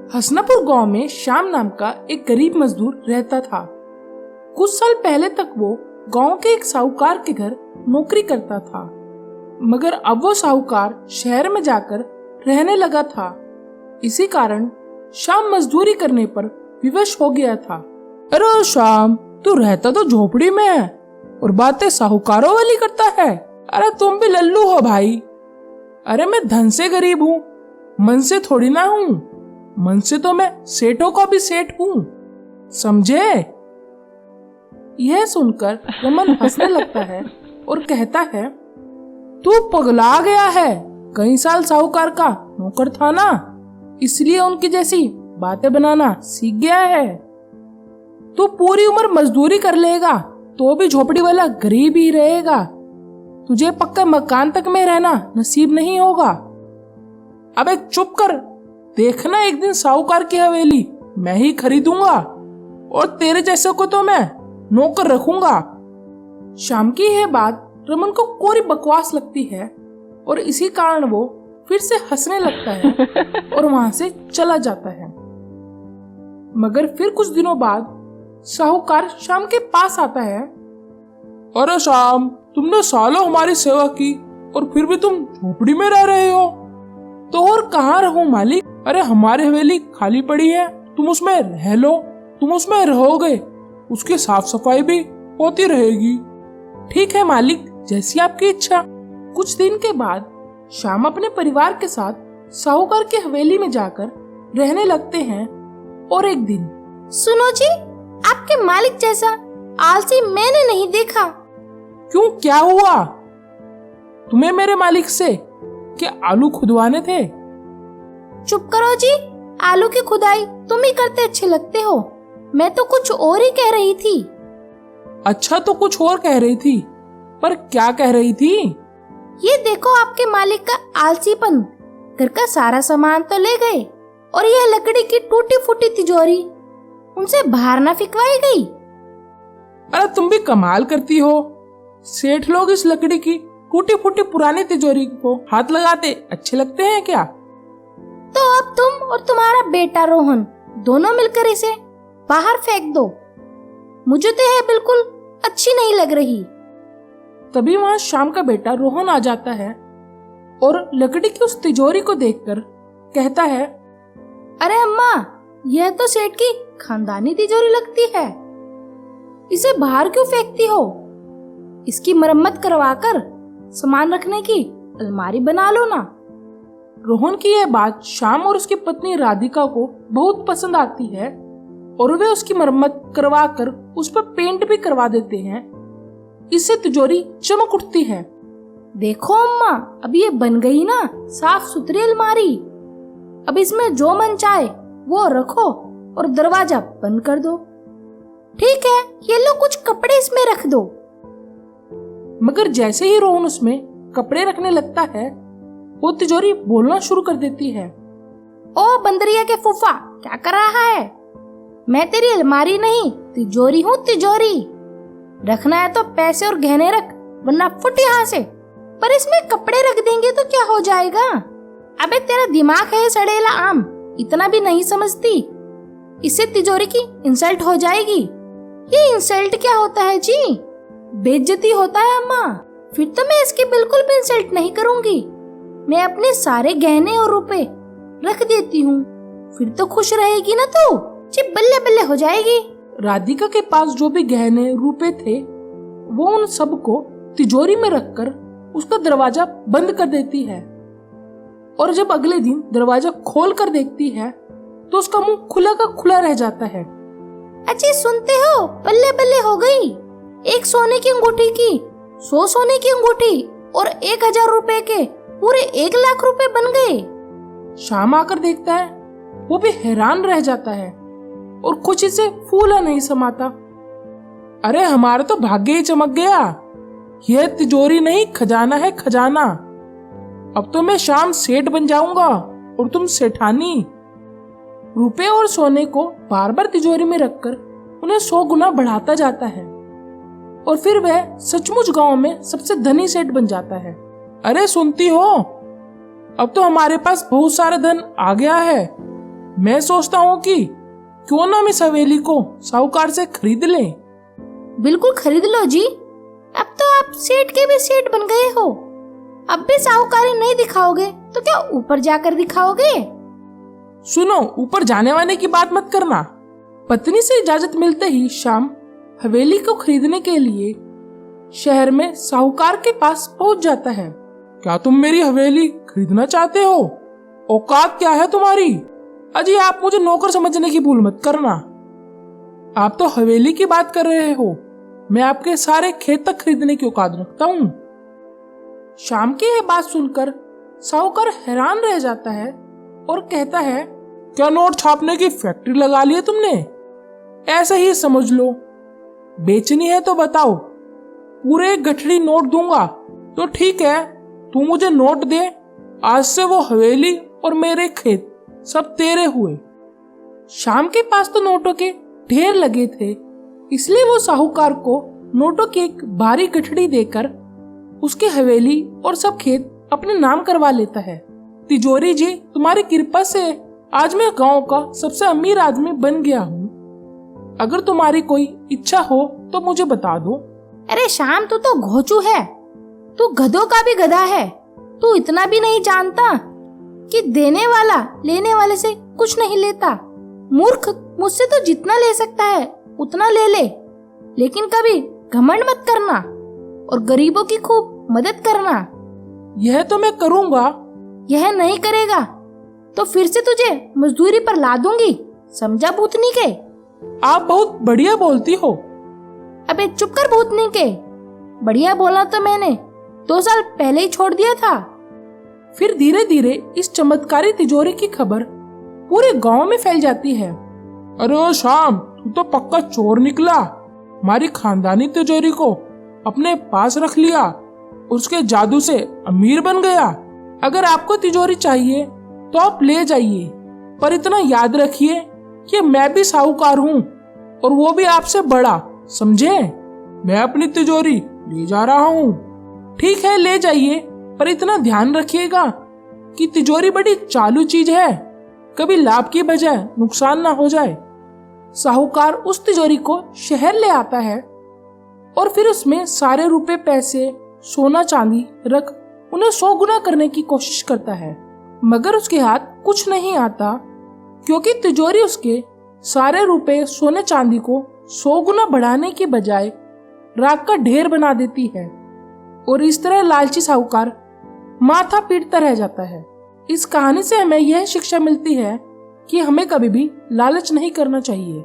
हसनापुर गांव में श्याम नाम का एक गरीब मजदूर रहता था। कुछ साल पहले तक वो गांव के एक साहूकार के घर नौकरी करता था, मगर अब वो साहूकार शहर में जाकर रहने लगा था। इसी कारण श्याम मजदूरी करने पर विवश हो गया था। अरे श्याम, तू रहता तो झोपड़ी में है और बातें साहूकारों वाली करता है। अरे तुम भी लल्लू हो भाई। अरे मैं धन से गरीब हूँ, मन से थोड़ी ना हूँ। मन से तो मैं सेठों का भी सेठ हूँ, समझे? यह सुनकर रमन हंसने लगता है और कहता है, तू पगला गया है। कई साल साहूकार का नौकर था ना, इसलिए उनकी जैसी बातें बनाना सीख गया है। तू पूरी उम्र मजदूरी कर लेगा तो भी झोपड़ी वाला गरीब ही रहेगा। तुझे पक्का मकान तक में रहना नसीब नहीं होगा। अबे चुप कर, देखना एक दिन साहूकार की हवेली मैं ही खरीदूंगा और तेरे जैसे को तो मैं नौकर रखूंगा। शाम की यह बात रमन को कोरी बकवास लगती है और इसी कारण वो फिर से हंसने लगता है और वहां से चला जाता है। मगर फिर कुछ दिनों बाद साहूकार शाम के पास आता है। अरे शाम, तुमने सालों हमारी सेवा की और फिर भी तुम झोपड़ी में रह रहे हो। तो और कहाँ रहूं मालिक? अरे हमारी हवेली खाली पड़ी है, तुम उसमें रह लो। तुम उसमें रहोगे, उसकी साफ सफाई भी होती रहेगी। ठीक है मालिक, जैसी आपकी इच्छा। कुछ दिन के बाद श्याम अपने परिवार के साथ साहूकार की हवेली में जाकर रहने लगते हैं। और एक दिन, सुनो जी, आपके मालिक जैसा आलसी मैंने नहीं देखा। क्यों, क्या हुआ? तुम्हें मेरे मालिक से क्या आलू खुदवाने थे? चुप करो जी, आलू की खुदाई तुम ही करते अच्छे लगते हो। मैं तो कुछ और ही कह रही थी। अच्छा, तो कुछ और कह रही थी, पर क्या कह रही थी? ये देखो आपके मालिक का आलसीपन। घर का सारा सामान तो ले गए और यह लकड़ी की टूटी फूटी तिजोरी उनसे बाहर ना फिकवाई गई। अरे तुम भी कमाल करती हो। सेठ लोग इस लकड़ी की टूटी फूटी पुरानी तिजोरी को हाथ लगाते अच्छे लगते हैं क्या? तो अब तुम और तुम्हारा बेटा रोहन दोनों मिलकर इसे बाहर फेंक दो। मुझे तो यह बिल्कुल अच्छी नहीं लग रही। तभी वहाँ श्याम का बेटा रोहन आ जाता है और लकड़ी की उस तिजोरी को देखकर कहता है, अरे अम्मा, यह तो सेठ की खानदानी तिजोरी लगती है। इसे बाहर क्यों फेंकती हो? इसकी मरम्मत करवाकर सामान रखने की अलमारी बना लो ना। रोहन की यह बात श्याम और उसकी पत्नी राधिका को बहुत पसंद आती है और वे उसकी मरम्मत करवाकर उस पर पेंट भी करवा देते हैं। इससे तिजोरी चमक उठती है। देखो अम्मा, अब ये बन गई ना साफ सुथरी अलमारी। अब इसमें जो मन चाहे वो रखो और दरवाजा बंद कर दो। ठीक है, ये लो कुछ कपड़े इसमें रख दो। मगर जैसे ही रोहन उसमें कपड़े रखने लगता है, वो तिजोरी बोलना शुरू कर देती है। ओ बंदरिया के फूफा, क्या कर रहा है? मैं तेरी अलमारी नहीं, तिजोरी हूँ, तिजोरी। रखना है तो पैसे और गहने रख, वरना फुट यहाँ से। पर इसमें कपड़े रख देंगे तो क्या हो जाएगा? अबे तेरा दिमाग है सड़ेला आम, इतना भी नहीं समझती। इससे तिजोरी की इंसल्ट हो जाएगी। ये इंसल्ट क्या होता है जी? बेइज्जती होता है अम्मा। फिर तो मैं इसकी बिल्कुल भी इंसल्ट नहीं करूंगी। मैं अपने सारे गहने और रुपए रख देती हूँ, फिर तो खुश रहेगी ना तू? जी बल्ले बल्ले हो जाएगी। राधिका के पास जो भी गहने रुपए थे, वो उन सब को तिजोरी में रखकर उसका दरवाजा बंद कर देती है। और जब अगले दिन दरवाजा खोल कर देखती है तो उसका मुंह खुला का खुला रह जाता है। अच्छी सुनते हो, बल्ले बल्ले हो गई। एक सोने की अंगूठी की 100 सोने की अंगूठी और 1000 रुपए के पूरे 1 लाख रुपए बन गए। शाम आकर देखता है, वो भी हैरान रह जाता है और खुशी से फूला नहीं समाता। अरे हमारा तो भाग्य ही चमक गया। यह तिजोरी नहीं, खजाना है, खजाना। अब तो मैं शाम सेठ बन जाऊंगा और तुम सेठानी। रुपए और सोने को बार बार तिजोरी में रखकर उन्हें 100 गुना बढ़ाता जाता है और फिर वह सचमुच गांव में सबसे धनी सेठ बन जाता है। अरे सुनती हो, अब तो हमारे पास बहुत सारा धन आ गया है। मैं सोचता हूँ कि क्यों ना हम इस हवेली को साहूकार से खरीद लें। बिल्कुल खरीद लो जी। अब तो आप सेठ के भी सेठ बन गए हो। अब भी साहूकारी नहीं दिखाओगे तो क्या ऊपर जाकर दिखाओगे? सुनो, ऊपर जाने वाले की बात मत करना। पत्नी से इजाजत मिलते ही श्याम हवेली को खरीदने के लिए शहर में साहूकार के पास पहुंच जाता है। क्या तुम मेरी हवेली खरीदना चाहते हो? औकात क्या है तुम्हारी? अजी, आप मुझे नौकर समझने की भूल मत करना। आप तो हवेली की बात कर रहे हो, मैं आपके सारे खेत तक खरीदने की औकात रखता हूँ। श्याम की यह बात सुनकर साहूकार हैरान रह जाता है और कहता है, क्या नोट छापने की फैक्ट्री लगा ली है तुमने? ऐसे ही समझ लो। बेचनी है तो बताओ, पूरे एक गठरी नोट दूंगा। तो ठीक है, तू मुझे नोट दे। आज से वो हवेली और मेरे खेत सब तेरे हुए। श्याम के पास तो नोटों के ढेर लगे थे, इसलिए वो साहूकार को नोटों की एक भारी गठड़ी देकर उसकी हवेली और सब खेत अपने नाम करवा लेता है। तिजोरी जी, तुम्हारी कृपा से आज मैं गांव का सबसे अमीर आदमी बन गया हूँ। अगर तुम्हारी कोई इच्छा हो तो मुझे बता दो। अरे श्याम, तू तो घोचू है। तू गधों का भी गधा है। तू इतना भी नहीं जानता कि देने वाला लेने वाले से कुछ नहीं लेता। मूर्ख, मुझसे तो जितना ले सकता है उतना ले ले, लेकिन कभी घमंड मत करना और गरीबों की खूब मदद करना। यह तो मैं करूँगा। यह नहीं करेगा तो फिर से तुझे मजदूरी पर ला दूंगी, समझा भूतनी के? आप बहुत बढ़िया बोलती हो। अबे चुप कर भूतनी के। बढ़िया बोला तो मैंने 2 साल पहले ही छोड़ दिया था। फिर धीरे धीरे इस चमत्कारी तिजोरी की खबर पूरे गांव में फैल जाती है। अरे श्याम, तू तो पक्का चोर निकला। हमारी खानदानी तिजोरी को अपने पास रख लिया, उसके जादू से अमीर बन गया। अगर आपको तिजोरी चाहिए तो आप ले जाइए, पर इतना याद रखिए कि मैं भी साहूकार हूँ और वो भी आपसे बड़ा, समझे? मैं अपनी तिजोरी ले जा रहा हूँ। ठीक है, ले जाइए, पर इतना ध्यान रखिएगा कि तिजोरी बड़ी चालू चीज है, कभी लाभ की बजाय नुकसान ना हो जाए। साहूकार उस तिजोरी को शहर ले आता है और फिर उसमें सारे रुपए पैसे सोना चांदी रख उन्हें 100 गुना करने की कोशिश करता है, मगर उसके हाथ कुछ नहीं आता, क्योंकि तिजोरी उसके सारे रुपए सोने चांदी को 100 गुना बढ़ाने के बजाय राख का ढेर बना देती है। और इस तरह लालची साहूकार माथा पीटता रह जाता है। इस कहानी से हमें यह शिक्षा मिलती है कि हमें कभी भी लालच नहीं करना चाहिए।